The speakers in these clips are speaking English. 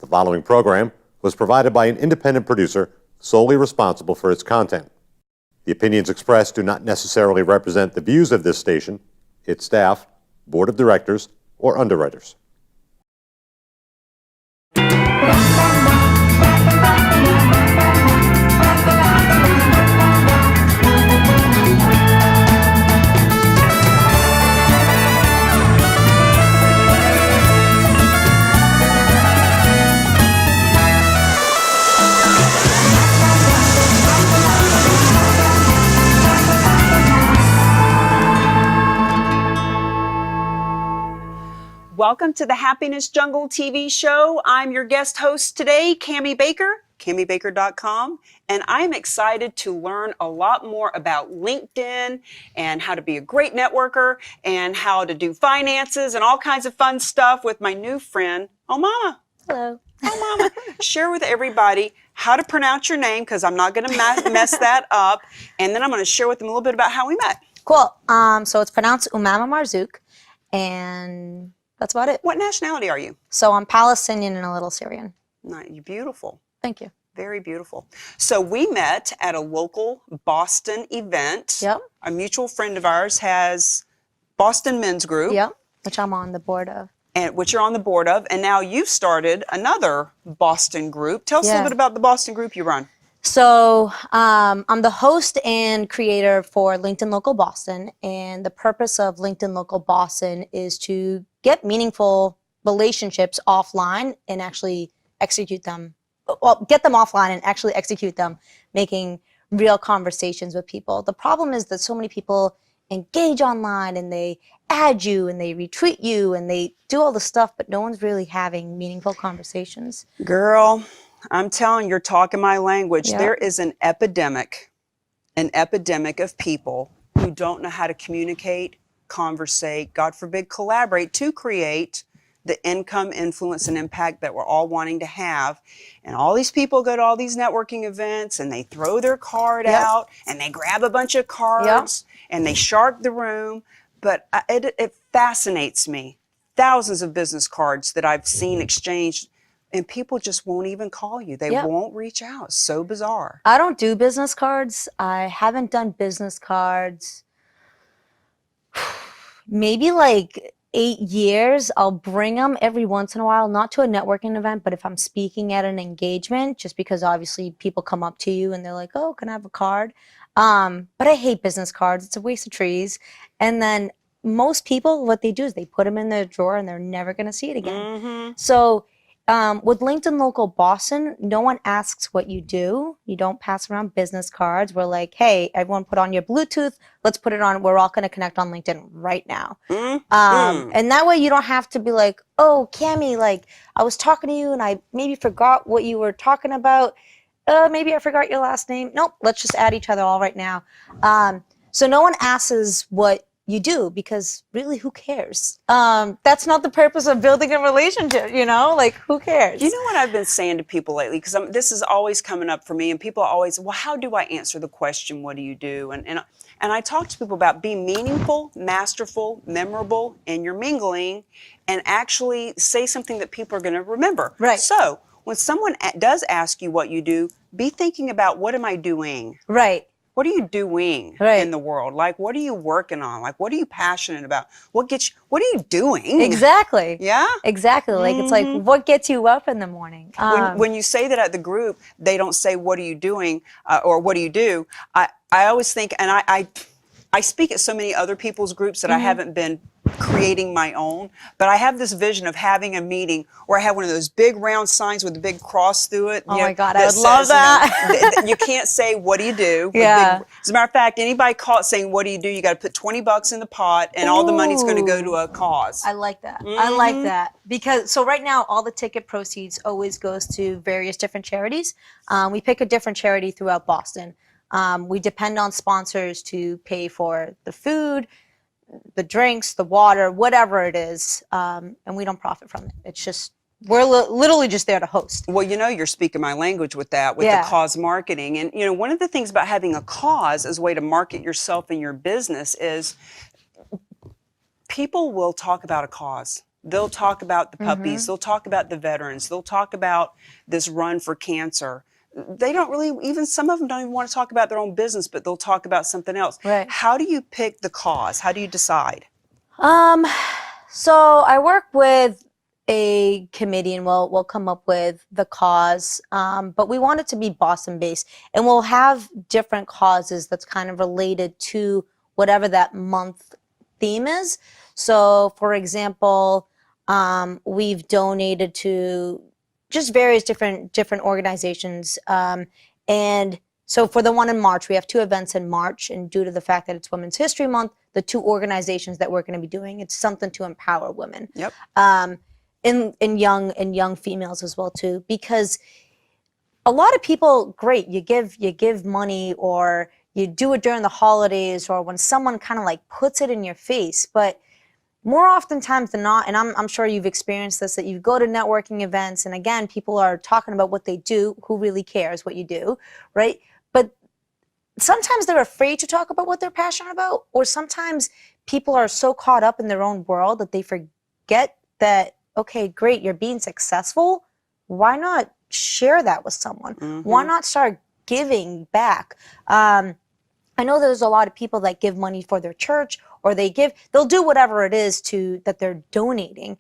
The following program was provided by an independent producer solely responsible for its content. The opinions expressed do not necessarily represent the views of this station, its staff, board of directors, or underwriters. Welcome to the Happiness Jungle TV show. I'm your guest host today, Cami Baker, CamiBaker.com, and I'm excited to learn a lot more about LinkedIn and how to be a great networker and how to do finances and all kinds of fun stuff with my new friend, Omama. Hello. Omama. Share with everybody how to pronounce your name, because I'm not going to mess that up, and then I'm going to share with them a little bit about how we met. Cool. So it's pronounced Omama Marzuq, and that's about it. What nationality are you? So I'm Palestinian and a little Syrian. You're beautiful. Thank you. Very beautiful. So we met at a local Boston event. Yep. A mutual friend of ours has Boston Men's Group. Yep. Which I'm on the board of. And which you're on the board of. And now you've started another Boston group. Tell us a little bit about the Boston group you run. So I'm the host and creator for LinkedIn Local Boston. And the purpose of LinkedIn Local Boston is to get meaningful relationships offline and actually execute them. Well, get them offline and actually execute them, making real conversations with people. The problem is that so many people engage online and they add you and they retweet you and they do all the stuff, but no one's really having meaningful conversations. Girl, I'm telling you, you're talking my language. Yep. There is an epidemic of people who don't know how to communicate, conversate, God forbid, collaborate to create the income, influence, and impact that we're all wanting to have. And all these people go to all these networking events and they throw their card out and they grab a bunch of cards and they shark the room. But it fascinates me. Thousands of business cards that I've seen exchanged, and people just won't even call you. They won't reach out. So bizarre. I don't do business cards. I haven't done business cards maybe like 8 years. I'll bring them every once in a while, not to a networking event, but if I'm speaking at an engagement, just because obviously people come up to you and they're like, oh, can I have a card? But I hate business cards. It's a waste of trees. And then most people, what they do is they put them in their drawer and they're never going to see it again. Mm-hmm. So with LinkedIn Local Boston, no one asks what you do. You don't pass around business cards. We're like, hey, everyone put on your Bluetooth. Let's put it on. We're all going to connect on LinkedIn right now. Mm-hmm. And that way you don't have to be like, oh, Cami, like I was talking to you and I maybe forgot what you were talking about. Maybe I forgot your last name. Nope, let's just add each other all right now. So no one asks what you do, because really, who cares? That's not the purpose of building a relationship, you know? Like, who cares? You know what I've been saying to people lately? Because this is always coming up for me, and people are always, well, how do I answer the question, what do you do? And I talk to people about being meaningful, masterful, memorable in your mingling, and actually say something that people are going to remember. Right. So when someone does ask you what you do, be thinking about, what am I doing? Right. What are you doing in the world? Like, what are you working on? Like, what are you passionate about? What are you doing? Exactly. Yeah? Exactly. Like, it's like, what gets you up in the morning? When you say that at the group, they don't say, what are you doing? Or what do you do? I always think, and I speak at so many other people's groups that I haven't been creating my own, but I have this vision of having a meeting where I have one of those big round signs with a big cross through it. Oh my God, I would love that. You can't say, what do you do? Yeah. As a matter of fact, anybody caught saying, what do you do? You got to put $20 in the pot and all the money's going to go to a cause. I like that. I like that. Because, so right now, all the ticket proceeds always goes to various different charities. We pick a different charity throughout Boston. We depend on sponsors to pay for the food, the drinks, the water, whatever it is, and we don't profit from it. It's just, we're literally just there to host. Well, you know, you're speaking my language with that, with the cause marketing. And, you know, one of the things about having a cause as a way to market yourself and your business is people will talk about a cause. They'll talk about the puppies. They'll talk about the veterans. They'll talk about this run for cancer. They don't really, even some of them don't even want to talk about their own business, but they'll talk about something else. Right. How do you pick the cause? How do you decide? So I work with a committee and we'll come up with the cause. But we want it to be Boston based, and we'll have different causes that's kind of related to whatever that month theme is. So for example, we've donated to just various different organizations. And so for the one in March, we have 2 events in March, and due to the fact that it's Women's History Month, the 2 organizations that we're going to be doing, it's something to empower women. Yep. In young females as well too, because a lot of people, great, you give money or you do it during the holidays or when someone kind of like puts it in your face, but more oftentimes than not, and I'm sure you've experienced this, that you go to networking events and again, people are talking about what they do, who really cares what you do, right? But sometimes they're afraid to talk about what they're passionate about, or sometimes people are so caught up in their own world that they forget that, okay, great, you're being successful. Why not share that with someone? Why not start giving back? I know there's a lot of people that give money for their church, or they'll do whatever it is that they're donating,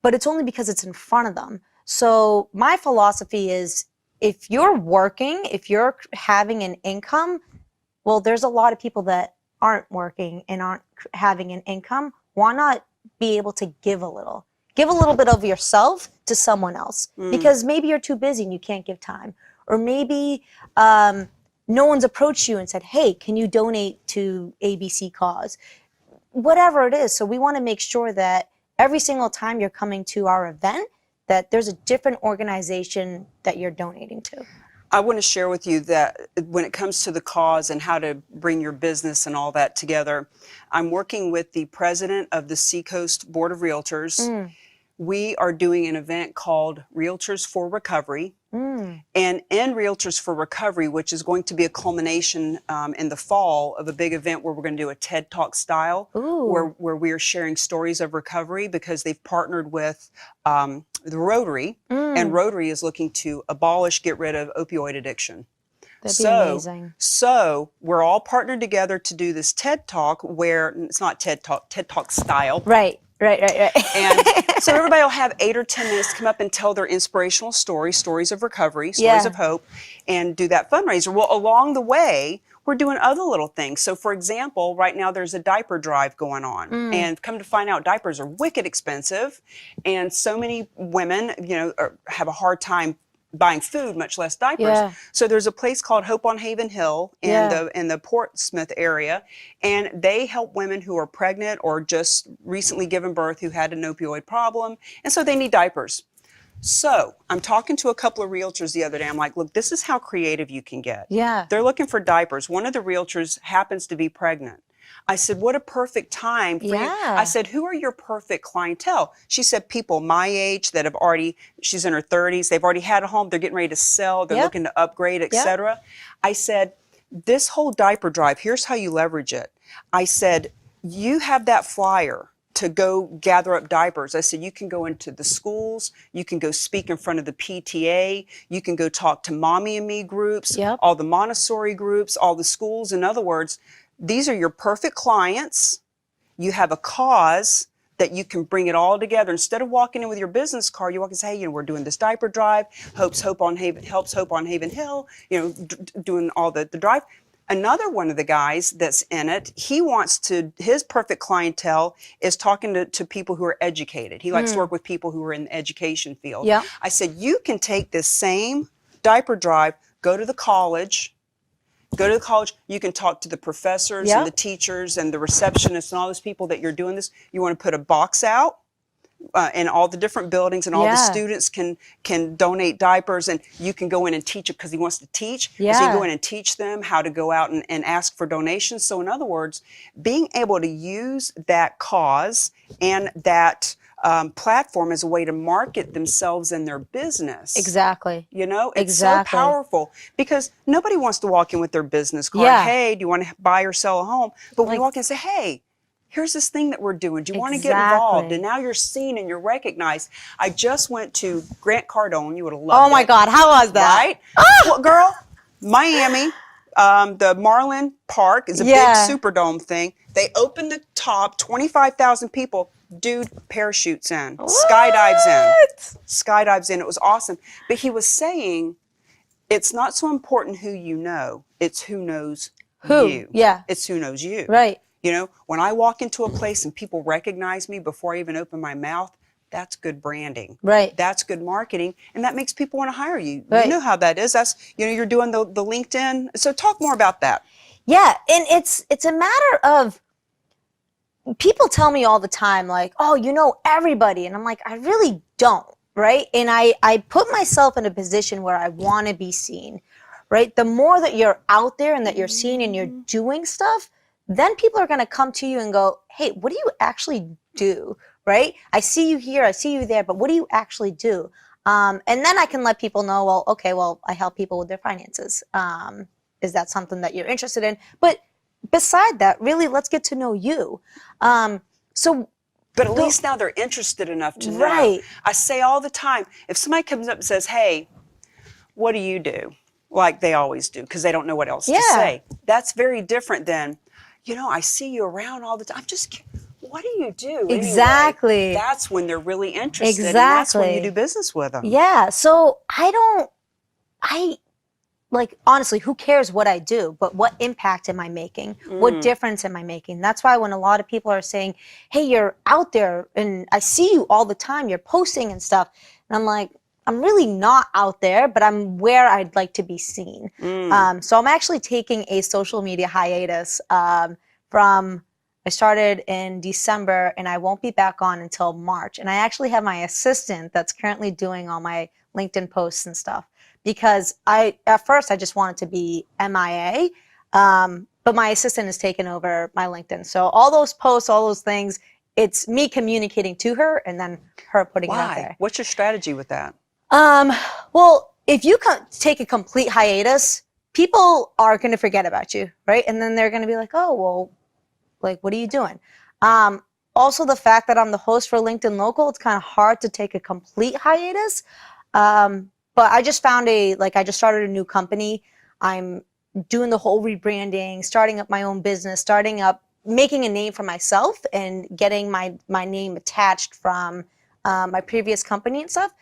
but it's only because it's in front of them. So my philosophy is, if you're working, if you're having an income, well, there's a lot of people that aren't working and aren't having an income. Why not be able to give a little? Give a little bit of yourself to someone else, because maybe you're too busy and you can't give time. Or maybe no one's approached you and said, hey, can you donate to ABC cause? Whatever it is. So we want to make sure that every single time you're coming to our event, that there's a different organization that you're donating to. I want to share with you that when it comes to the cause and how to bring your business and all that together, I'm working with the president of the Seacoast Board of Realtors. We are doing an event called Realtors for Recovery. And in Realtors for Recovery, which is going to be a culmination in the fall of a big event where we're going to do a TED Talk style, where we are sharing stories of recovery, because they've partnered with the Rotary, and Rotary is looking to get rid of opioid addiction. That'd be amazing. So we're all partnered together to do this TED Talk, where it's not TED Talk style. Right. And so everybody will have 8 or 10 minutes to come up and tell their inspirational stories of recovery, stories of hope, and do that fundraiser. Well, along the way, we're doing other little things. So for example, right now there's a diaper drive going on, and come to find out, diapers are wicked expensive, and so many women, have a hard time buying food, much less diapers. Yeah. So there's a place called Hope on Haven Hill in the Portsmouth area, and they help women who are pregnant or just recently given birth who had an opioid problem, and so they need diapers. So I'm talking to a couple of realtors the other day. I'm like, look, this is how creative you can get. Yeah. They're looking for diapers. One of the realtors happens to be pregnant. I said, what a perfect time for you. I said, who are your perfect clientele? She said, people my age that have already, she's in her 30s, they've already had a home, they're getting ready to sell, they're looking to upgrade, etc. I said, this whole diaper drive, here's how you leverage it. I said, you have that flyer to go gather up diapers. I said, you can go into the schools, you can go speak in front of the PTA, you can go talk to Mommy and Me groups, all the Montessori groups, all the schools. In other words, these are your perfect clients. You have a cause that you can bring it all together. Instead of walking in with your business card, you walk and say, hey, we're doing this diaper drive, helps Hope on Haven Hill, doing all the drive. Another one of the guys that's in it, his perfect clientele is talking to people who are educated. He likes to work with people who are in the education field. I said, you can take this same diaper drive, go to the college, you can talk to the professors and the teachers and the receptionists and all those people that you're doing this. You want to put a box out in all the different buildings, and all the students can donate diapers, and you can go in and teach it because he wants to teach. So you go in and teach them how to go out and ask for donations. So in other words, being able to use that cause and that platform as a way to market themselves and their business. Exactly. It's so powerful, because nobody wants to walk in with their business card. Hey, do you want to buy or sell a home? But when you walk in and say, hey, here's this thing that we're doing. Do you want to get involved? Exactly. And now you're seen and you're recognized. I just went to Grant Cardone. You would have loved it. Oh my God, how was that? Right? Well, girl, Miami, the Marlin Park is a big Yeah. Superdome thing. They opened the top, 25,000 people. Dude parachutes in, skydives in. Skydives in. It was awesome. But he was saying, it's not so important who you know, it's who knows you. Yeah. It's who knows you. Right. You know, when I walk into a place and people recognize me before I even open my mouth, that's good branding. Right. That's good marketing. And that makes people want to hire you. Right. You know how that is. That's, you know, you're doing the LinkedIn. So talk more about that. Yeah. And it's a matter of, people tell me all the time, like, oh, you know everybody. And I'm like, I really don't, right? And I put myself in a position where I want to be seen, right? The more that you're out there and that you're seen and you're doing stuff, then people are going to come to you and go, hey, what do you actually do, right? I see you here, I see you there, but what do you actually do? And then I can let people know, well, okay, well, I help people with their finances. Is that something that you're interested in? But beside that, really, let's get to know you. But at least now they're interested enough to know. Right. I say all the time, if somebody comes up and says, hey, what do you do? Like they always do, because they don't know what else to say. That's very different than, you know, I see you around all the time. What do you do? Exactly. Anyway, that's when they're really interested. Exactly. And that's when you do business with them. Yeah. So like, honestly, who cares what I do, but what impact am I making? What difference am I making? That's why when a lot of people are saying, hey, you're out there and I see you all the time, you're posting and stuff. And I'm like, I'm really not out there, but I'm where I'd like to be seen. So I'm actually taking a social media hiatus I started in December and I won't be back on until March. And I actually have my assistant that's currently doing all my LinkedIn posts and stuff. Because at first I just wanted to be MIA, but my assistant has taken over my LinkedIn. So all those posts, all those things, it's me communicating to her and then her putting it out there. What's your strategy with that? Well, if you take a complete hiatus, people are going to forget about you, right? And then they're going to be like, oh, well, like, what are you doing? Also, the fact that I'm the host for LinkedIn Local, it's kind of hard to take a complete hiatus. But I just found I just started a new company. I'm doing the whole rebranding, starting up my own business, making a name for myself and getting my name attached from my previous company and stuff,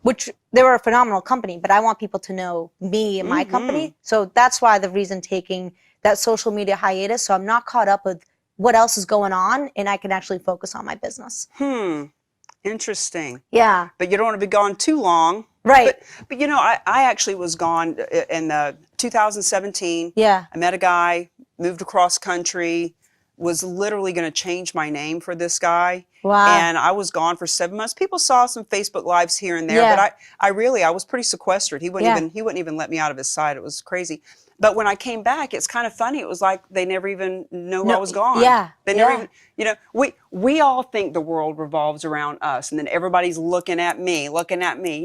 which they were a phenomenal company, but I want people to know me and my company. So that's why the reason taking that social media hiatus. So I'm not caught up with what else is going on and I can actually focus on my business. Interesting. Yeah. But you don't want to be gone too long. Right. But you know, I actually was gone in 2017. Yeah. I met a guy, moved across country, was literally going to change my name for this guy. Wow. And I was gone for 7 months. People saw some Facebook Lives here and there, but I was pretty sequestered. He wouldn't even let me out of his sight. It was crazy. But when I came back, it's kind of funny. It was like they never even knew I was gone. Yeah. They never even, you know, we all think the world revolves around us and then everybody's looking at me.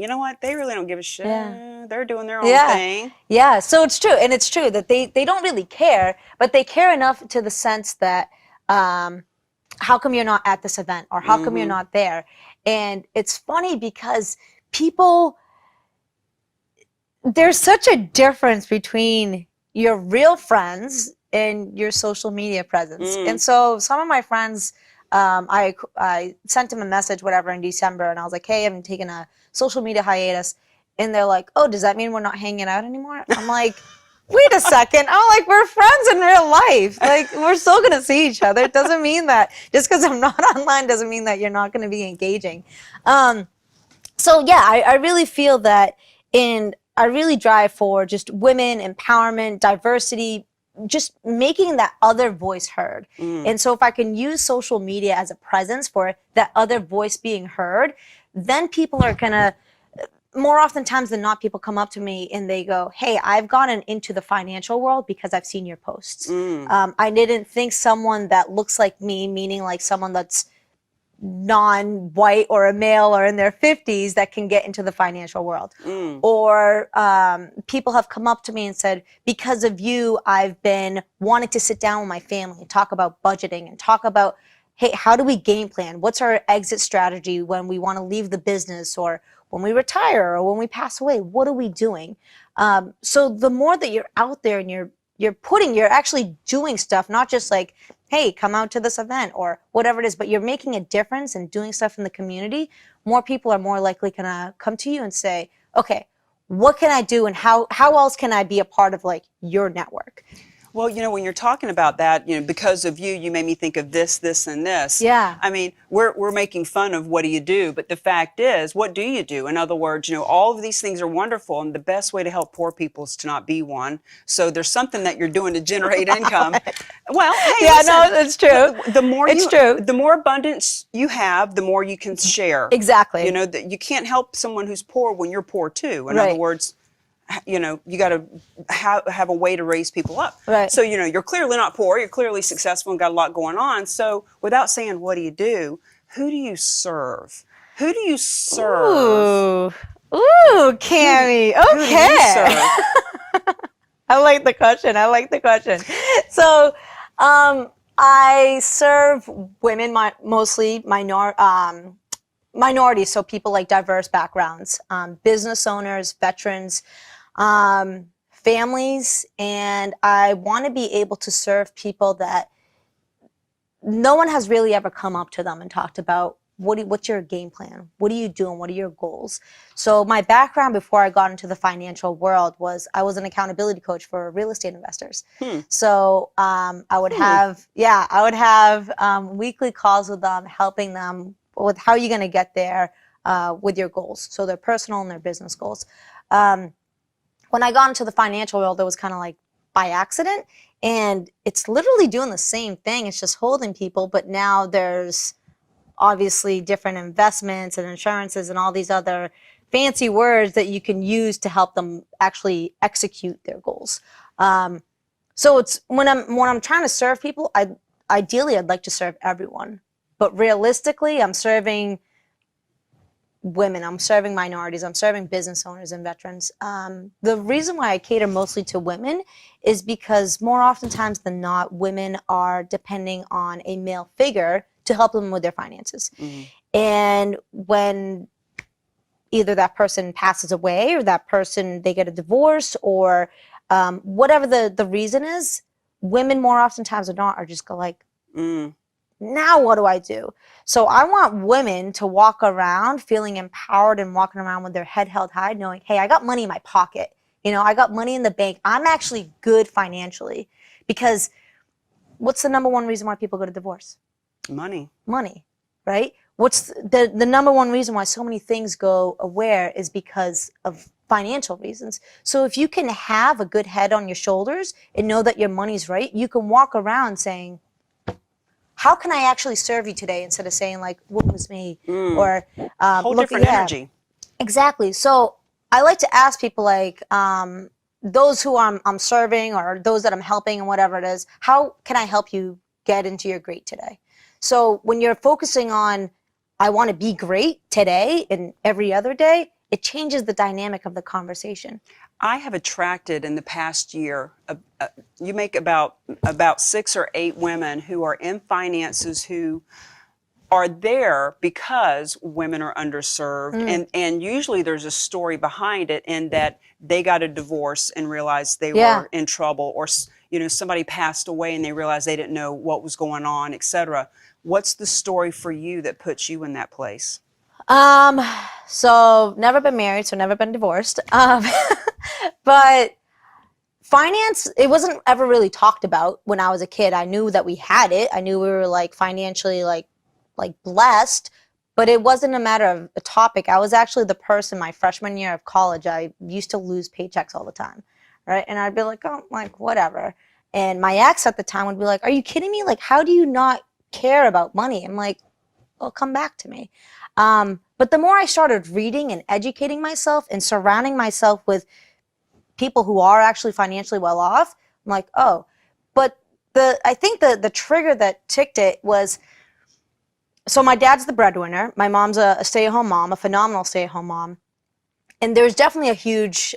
You know what? They really don't give a shit. Yeah. They're doing their own thing. Yeah. So it's true. And it's true that they don't really care, but they care enough to the sense that, how come you're not at this event or how come you're not there? And it's funny because there's such a difference between your real friends and your social media presence. And so some of my friends, I sent them a message, whatever, in December, and I was like, hey, I'm taking a social media hiatus. And they're like, oh, does that mean we're not hanging out anymore? I'm like, wait a second. I'm like, we're friends in real life. Like, we're still going to see each other. It doesn't mean that just because I'm not online doesn't mean that you're not going to be engaging. So yeah, I really feel that I really drive for just women empowerment, diversity, just making that other voice heard. And so if I can use social media as a presence for that other voice being heard, then people are going to, more oftentimes than not, people come up to me and they go, hey, I've gotten into the financial world because I've seen your posts. I didn't think someone that looks like me, meaning like someone that's non-white or a male or in their 50s that can get into the financial world. Or people have come up to me and said, because of you, I've been wanting to sit down with my family and talk about budgeting and talk about hey, how do we game plan? What's our exit strategy when we want to leave the business, or when we retire, or when we pass away? What are we doing? So the more that you're out there and you're actually doing stuff, not just like, hey, come out to this event or whatever it is, but you're making a difference and doing stuff in the community, more people are more likely gonna come to you and say, okay, what can I do, and how else can I be a part of like your network? Well, when you're talking about that, because of you made me think of this, this, and this. Yeah. I mean, we're making fun of what do you do, but the fact is, what do you do? In other words, all of these things are wonderful, and the best way to help poor people is to not be one. So there's something that you're doing to generate income. Well, hey, Yeah, listen, no, it's true. The more It's true. the more abundance you have, the more you can share. Exactly. You can't help someone who's poor when you're poor too. In Right. other words, you got to have a way to raise people up. Right. So, you're clearly not poor. You're clearly successful and got a lot going on. So without saying, what do you do? Who do you serve? Who do you serve? Ooh, Cammie. Who do you Okay. serve? I like the question. So, I serve women, mostly minorities, so people like diverse backgrounds, business owners, veterans, families, and I want to be able to serve people that no one has really ever come up to them and talked about what's your game plan? What are you doing? What are your goals? So my background before I got into the financial world was I was an accountability coach for real estate investors. So I would have weekly calls with them, helping them with how you're going to get there with your goals. So their personal and their business goals. When I got into the financial world, it was kind of like by accident. And it's literally doing the same thing. It's just holding people. But now there's obviously different investments and insurances and all these other fancy words that you can use to help them actually execute their goals. So it's when I'm trying to serve people, ideally I'd like to serve everyone. But realistically, I'm serving women, I'm serving minorities, I'm serving business owners and veterans. The reason why I cater mostly to women is because more oftentimes than not, women are depending on a male figure to help them with their finances. Mm-hmm. And when either that person passes away or that person, they get a divorce or whatever the reason is, women more oftentimes than not are just go like, now what do I do? So I want women to walk around feeling empowered and walking around with their head held high, knowing, hey, I got money in my pocket. I got money in the bank. I'm actually good financially. Because what's the number one reason why people go to divorce? Money, right? What's the number one reason why so many things go away is because of financial reasons. So if you can have a good head on your shoulders and know that your money's right, you can walk around saying, how can I actually serve you today, instead of saying like, what was me? Or whole different energy. Exactly. So I like to ask people like, those who I'm serving or those that I'm helping and whatever it is, how can I help you get into your great today? So when you're focusing on, I want to be great today and every other day, it changes the dynamic of the conversation. I have attracted in the past year, you make about 6 or 8 women who are in finances who are there because women are underserved. And usually there's a story behind it in that they got a divorce and realized they were in trouble, or somebody passed away and they realized they didn't know what was going on, etc. What's the story for you that puts you in that place? So never been married, so never been divorced. But finance, it wasn't ever really talked about when I was a kid. I knew that we had it. I knew we were like financially like blessed, but it wasn't a matter of a topic. I was actually the person my freshman year of college, I used to lose paychecks all the time, right? And I'd be like, oh, like whatever. And my ex at the time would be like, are you kidding me? Like, how do you not care about money? I'm like, well, come back to me. But the more I started reading and educating myself and surrounding myself with people who are actually financially well off, I'm like, oh. But I think the trigger that ticked it was, so my dad's the breadwinner. My mom's a stay-at-home mom, a phenomenal stay-at-home mom. And there's definitely a huge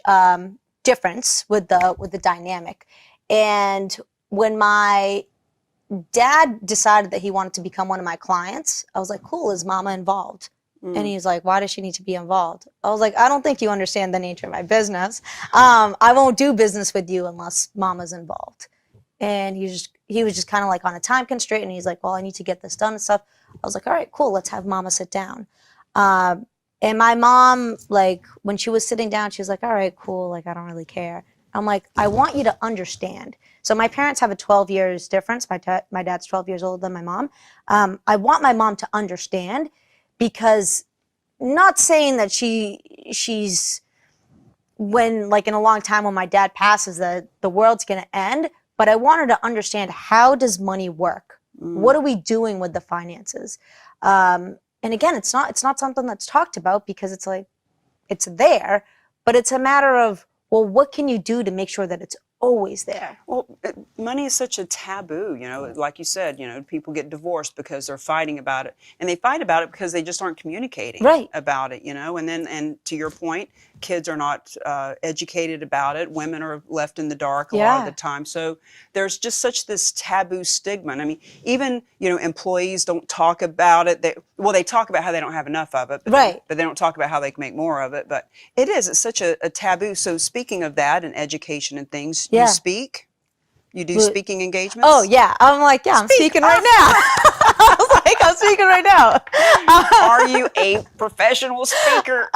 difference with the dynamic. And when my Dad decided that he wanted to become one of my clients. I was like, cool, is mama involved? And he's like, why does she need to be involved? I was like, I don't think you understand the nature of my business. I won't do business with you unless mama's involved. And he was just kind of like on a time constraint, and he's like, well, I need to get this done and stuff. I was like, all right, cool, let's have mama sit down. And my mom, like, when she was sitting down, she was like, all right, cool, like, I don't really care. I'm like, I want you to understand. So my parents have a 12 years difference. My dad's 12 years older than my mom. I want my mom to understand, because not saying that she's when, like, in a long time when my dad passes, that the world's going to end, but I want her to understand, how does money work? What are we doing with the finances? And again, it's not something that's talked about, because it's like, it's there, but it's a matter of, well, what can you do to make sure that it's always there? Well, money is such a taboo, you know, like you said, you know, people get divorced because they're fighting about it, and they fight about it because they just aren't communicating about it, you know, and to your point, kids are not educated about it. Women are left in the dark a lot of the time. So there's just such this taboo stigma. And I mean, even, you know, employees don't talk about it. They talk about how they don't have enough of it, but they don't talk about how they can make more of it. But it's such a taboo. So speaking of that and education and things, you speak? You do speaking engagements? Oh, yeah. I'm like, yeah, I'm speaking right now. I was like, I'm speaking right now. Are you a professional speaker?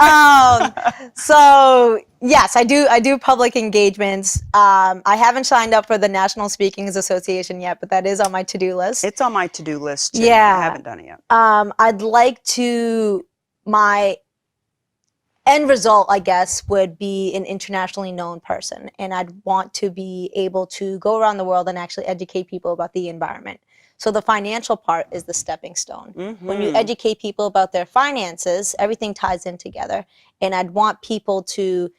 So yes, I do public engagements. I haven't signed up for the National Speaking Association yet, but that is on my to-do list. It's on my to-do list too. Yeah. I haven't done it yet. I'd like to, my end result, I guess, would be an internationally known person. And I'd want to be able to go around the world and actually educate people about the environment. So the financial part is the stepping stone. When you educate people about their finances, everything ties in together. And I'd want people to,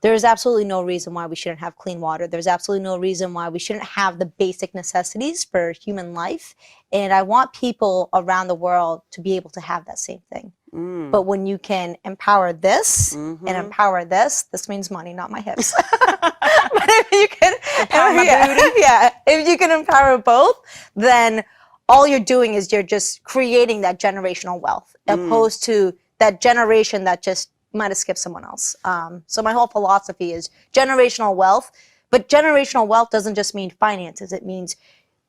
there's absolutely no reason why we shouldn't have clean water. There's absolutely no reason why we shouldn't have the basic necessities for human life. And I want people around the world to be able to have that same thing. But when you can empower this and empower this means money, not my hips. But if you can empower my booty, if you can empower both, then all you're doing is you're just creating that generational wealth, opposed to that generation that just might have skipped someone else. So my whole philosophy is generational wealth, but generational wealth doesn't just mean finances. It means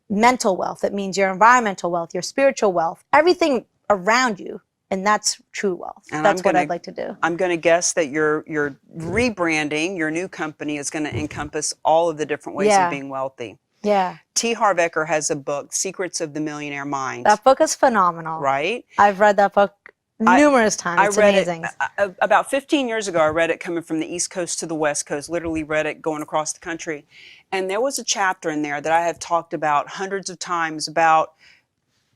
mental wealth. It means your environmental wealth, your spiritual wealth, everything around you. And that's true wealth. And that's what I'd like to do. I'm going to guess that your rebranding, your new company, is going to encompass all of the different ways of being wealthy. Yeah. T. Harv Eker has a book, Secrets of the Millionaire Mind. That book is phenomenal. Right? I've read that book numerous times. It's amazing. About 15 years ago, I read it coming from the East Coast to the West Coast, literally read it going across the country. And there was a chapter in there that I have talked about hundreds of times about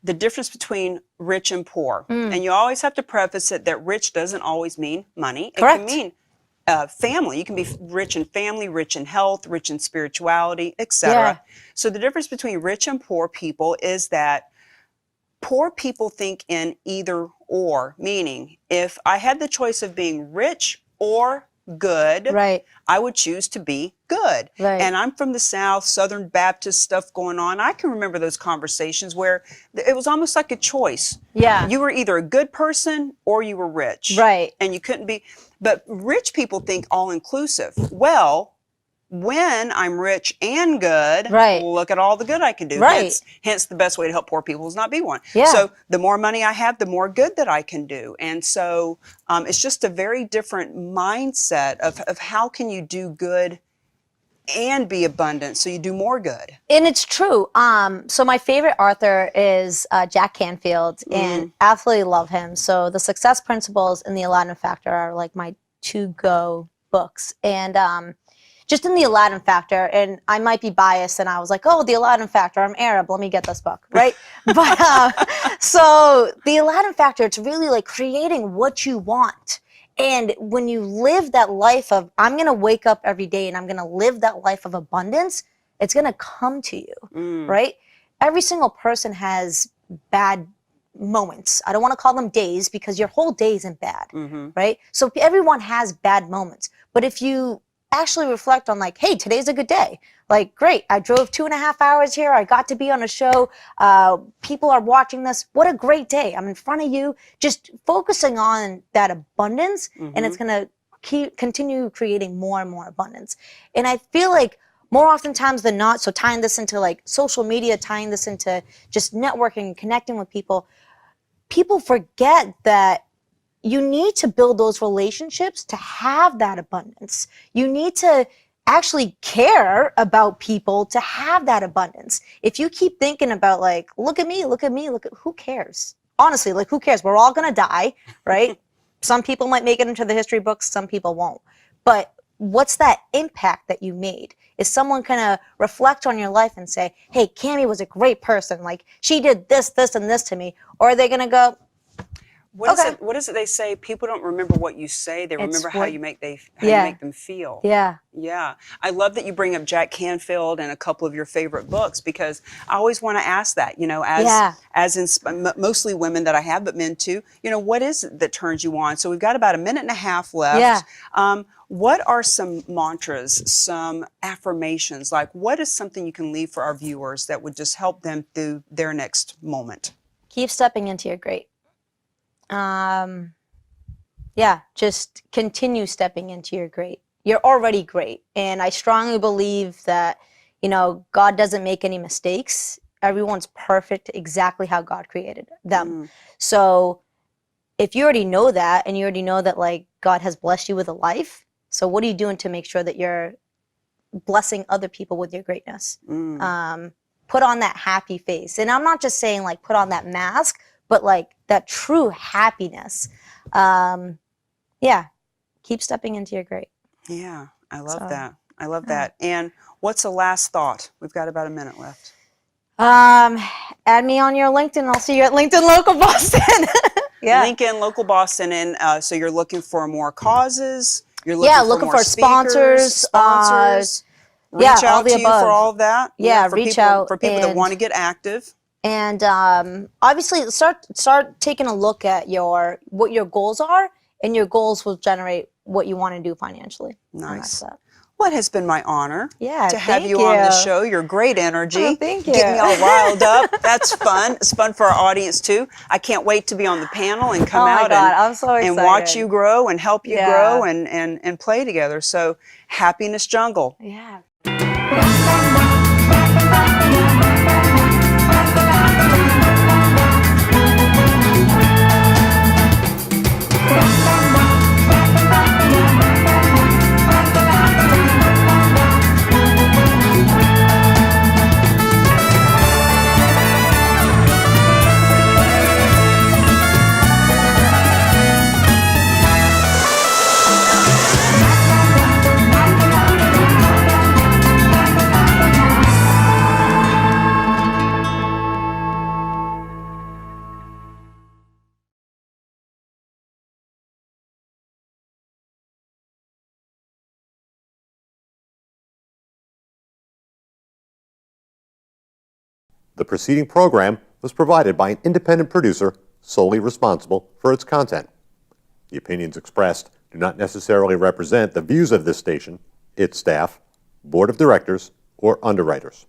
the difference between rich and poor. And you always have to preface it that rich doesn't always mean money. Correct. It can mean family. You can be rich in family, rich in health, rich in spirituality, etc. Yeah. So the difference between rich and poor people is that poor people think in either or, meaning if I had the choice of being rich or good, I would choose to be good. And I'm from the South, Southern Baptist stuff going on. I can remember those conversations where it was almost like a choice. You were either a good person or you were rich. And you couldn't be, but rich people think all inclusive. Well, when I'm rich and good, look at all the good I can do. Hence the best way to help poor people is not be one. So the more money I have, the more good that I can do. And so it's just a very different mindset of how can you do good and be abundant so you do more good. And it's true. So my favorite author is Jack Canfield, and absolutely love him. So the Success Principles and the Aladdin Factor are like my to-go books. And just in the Aladdin Factor, and I might be biased, and I was like, oh, the Aladdin Factor, I'm Arab, let me get this book, right? But so the Aladdin Factor, it's really like creating what you want. And when you live that life of, I'm going to wake up every day and I'm going to live that life of abundance, it's going to come to you, right? Every single person has bad moments. I don't want to call them days, because your whole day isn't bad, right? So everyone has bad moments. But if you actually reflect on like, hey, today's a good day. Like, great, I drove 2.5 hours here. I got to be on a show. People are watching this. What a great day. I'm in front of you. Just focusing on that abundance, and it's going to continue creating more and more abundance. And I feel like more oftentimes than not, so tying this into like social media, tying this into just networking, connecting with people forget that you need to build those relationships to have that abundance. You need to actually care about people to have that abundance. If you keep thinking about like, look at me, who cares? Honestly, like who cares? We're all gonna die, right? Some people might make it into the history books, some people won't. But what's that impact that you made? Is someone gonna reflect on your life and say, hey, Cammie was a great person, like she did this, this, and this to me? Or are they gonna go, What is it they say? People don't remember what you say; they remember how you make you make them feel. Yeah. Yeah. I love that you bring up Jack Canfield and a couple of your favorite books, because I always want to ask that. You know, as in mostly women that I have, but men too. You know, what is it that turns you on? So we've got about a minute and a half left. Yeah. What are some mantras, some affirmations? Like, what is something you can leave for our viewers that would just help them through their next moment? Keep stepping into your great. Yeah, just continue stepping into your great. You're already great. And I strongly believe that, you know, God doesn't make any mistakes. Everyone's perfect exactly how God created them. So if you already know that, and you already know that like God has blessed you with a life, so what are you doing to make sure that you're blessing other people with your greatness? Put on that happy face. And I'm not just saying like put on that mask, but like that true happiness. Yeah, keep stepping into your great. Yeah, I love that. I love that. And what's the last thought? We've got about a minute left. Add me on your LinkedIn. I'll see you at LinkedIn Local Boston. Yeah. LinkedIn Local Boston. And so you're looking for more causes. You're looking for more sponsors. Reach out to you for all of that. Yeah, for reach people, out. For people that want to get active. And obviously start taking a look at what your goals are, and your goals will generate what you want to do financially. Nice. What has been my honor to have you on the show. Your great energy. Oh, thank you. Get me all riled up. That's fun. It's fun for our audience too. I can't wait to be on the panel and come out I'm so excited. and watch you grow and help you grow and play together. So happiness jungle. Yeah. The preceding program was provided by an independent producer solely responsible for its content. The opinions expressed do not necessarily represent the views of this station, its staff, board of directors, or underwriters.